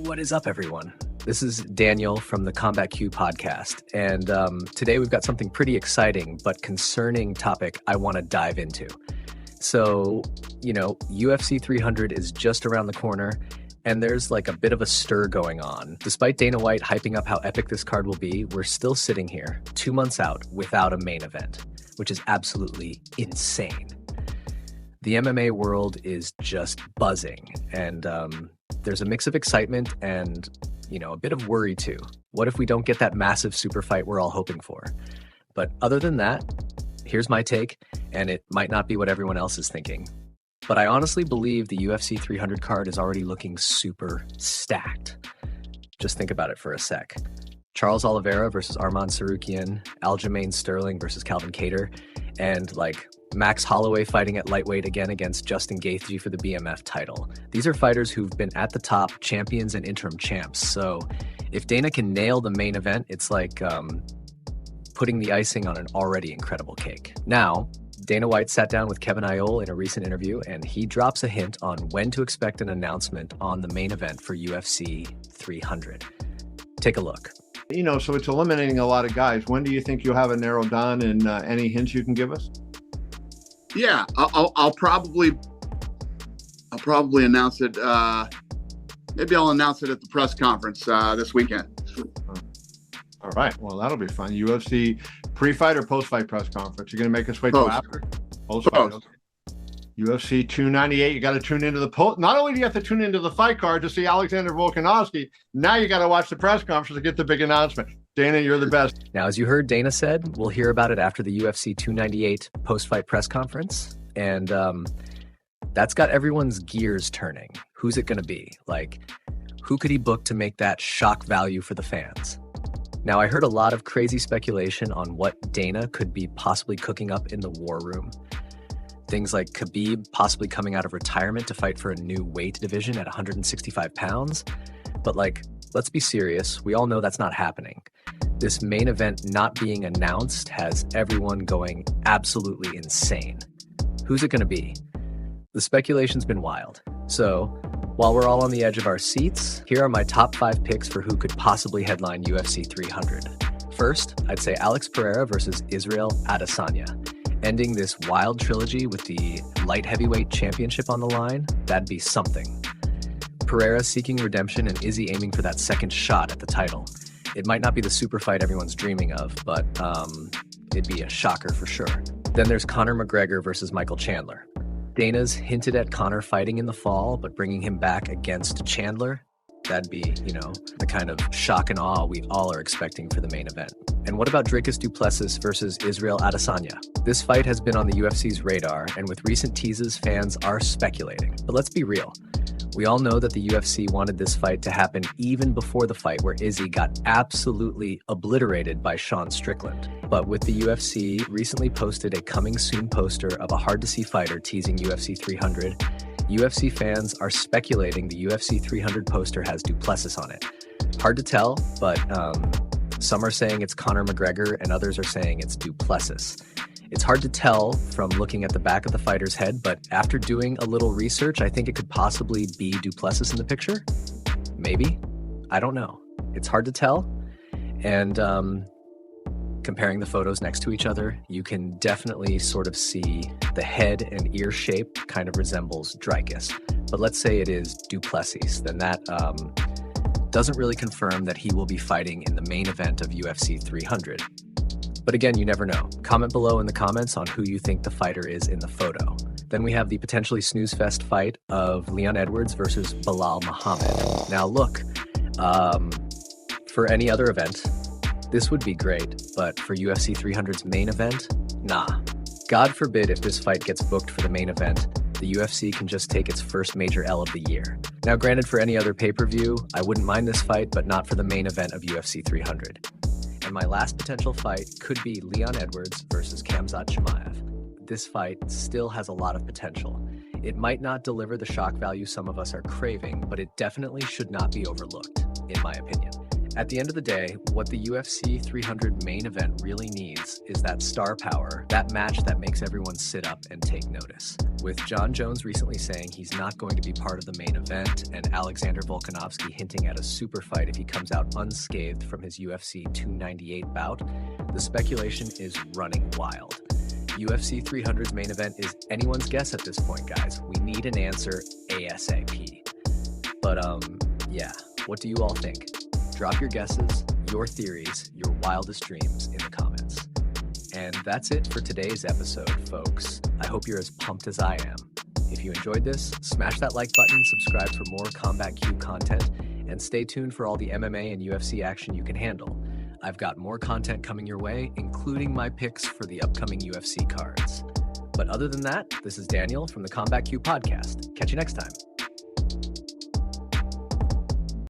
What is up, everyone? This is Daniel from the CombatCue podcast, and today we've got something pretty exciting but concerning topic I want to dive into. So, UFC 300 is just around the corner, and there's like a bit of a stir going on. Despite Dana White hyping up how epic this card will be, we're still sitting here 2 months out without a main event, which is absolutely insane. The MMA world is just buzzing, and there's a mix of excitement and, a bit of worry too. What if we don't get that massive super fight we're all hoping for? But other than that, here's my take, and it might not be what everyone else is thinking. But I honestly believe the UFC 300 card is already looking super stacked. Just think about it for a sec. Charles Oliveira versus Arman Tsarukyan, Aljamain Sterling versus Calvin Kattar, and Max Holloway fighting at lightweight again against Justin Gaethje for the BMF title. These are fighters who've been at the top, champions and interim champs. So if Dana can nail the main event, it's like putting the icing on an already incredible cake. Now, Dana White sat down with Kevin Iole in a recent interview, and he drops a hint on when to expect an announcement on the main event for UFC 300. Take a look. So it's eliminating a lot of guys. When do you think you'll have it narrowed down, and any hints you can give us? Yeah, I'll probably announce it. Maybe I'll announce it at the press conference this weekend. All right. Well, that'll be fun. UFC pre-fight or post-fight press conference? You're going to make us wait till after? Post-fight. Okay. UFC 298. You got to tune into the post. Not only do you have to tune into the fight card to see Alexander Volkanovski, now you got to watch the press conference to get the big announcement. Dana, you're the best. Now, as you heard Dana said, we'll hear about it after the UFC 298 post-fight press conference. And that's got everyone's gears turning. Who's it going to be? Who could he book to make that shock value for the fans? Now, I heard a lot of crazy speculation on what Dana could be possibly cooking up in the war room. Things like Khabib possibly coming out of retirement to fight for a new weight division at 165 pounds. But let's be serious. We all know that's not happening. This main event not being announced has everyone going absolutely insane. Who's it going to be? The speculation's been wild. So while we're all on the edge of our seats, here are my top 5 picks for who could possibly headline UFC 300. First, I'd say Alex Pereira versus Israel Adesanya. Ending this wild trilogy with the light heavyweight championship on the line, that'd be something. Pereira seeking redemption and Izzy aiming for that second shot at the title. It might not be the super fight everyone's dreaming of, but it'd be a shocker for sure. Then there's Conor McGregor versus Michael Chandler. Dana's hinted at Conor fighting in the fall, but bringing him back against Chandler, that'd be, the kind of shock and awe we all are expecting for the main event. And what about Dricus du Plessis versus Israel Adesanya? This fight has been on the UFC's radar, and with recent teases, fans are speculating. But let's be real. We all know that the UFC wanted this fight to happen even before the fight where Izzy got absolutely obliterated by Sean Strickland. But with the UFC recently posted a coming soon poster of a hard-to-see fighter teasing UFC 300, UFC fans are speculating the UFC 300 poster has du Plessis on it. Hard to tell, but some are saying it's Conor McGregor and others are saying it's du Plessis. It's hard to tell from looking at the back of the fighter's head, but after doing a little research, I think it could possibly be du Plessis in the picture. Maybe. I don't know. It's hard to tell. And comparing the photos next to each other, you can definitely sort of see the head and ear shape kind of resembles Dricus. But let's say it is du Plessis, then that doesn't really confirm that he will be fighting in the main event of UFC 300. But again, you never know. Comment below in the comments on who you think the fighter is in the photo. Then we have the potentially snooze fest fight of Leon Edwards versus Belal Muhammad. Now look, for any other event, this would be great, but for UFC 300's main event, nah. God forbid if this fight gets booked for the main event, the UFC can just take its first major L of the year. Now granted, for any other pay-per-view, I wouldn't mind this fight, but not for the main event of UFC 300. And my last potential fight could be Leon Edwards versus Khamzat Chimaev. This fight still has a lot of potential. It might not deliver the shock value some of us are craving, but it definitely should not be overlooked, in my opinion. At the end of the day, what the UFC 300 main event really needs is that star power, that match that makes everyone sit up and take notice. With Jon Jones recently saying he's not going to be part of the main event, and Alexander Volkanovski hinting at a super fight if he comes out unscathed from his UFC 298 bout, the speculation is running wild. UFC 300's main event is anyone's guess at this point, guys. We need an answer ASAP. But, yeah, what do you all think? Drop your guesses, your theories, your wildest dreams in the comments. And that's it for today's episode, folks. I hope you're as pumped as I am. If you enjoyed this, smash that like button, subscribe for more CombatCue content, and stay tuned for all the MMA and UFC action you can handle. I've got more content coming your way, including my picks for the upcoming UFC cards. But other than that, this is Daniel from the CombatCue podcast. Catch you next time.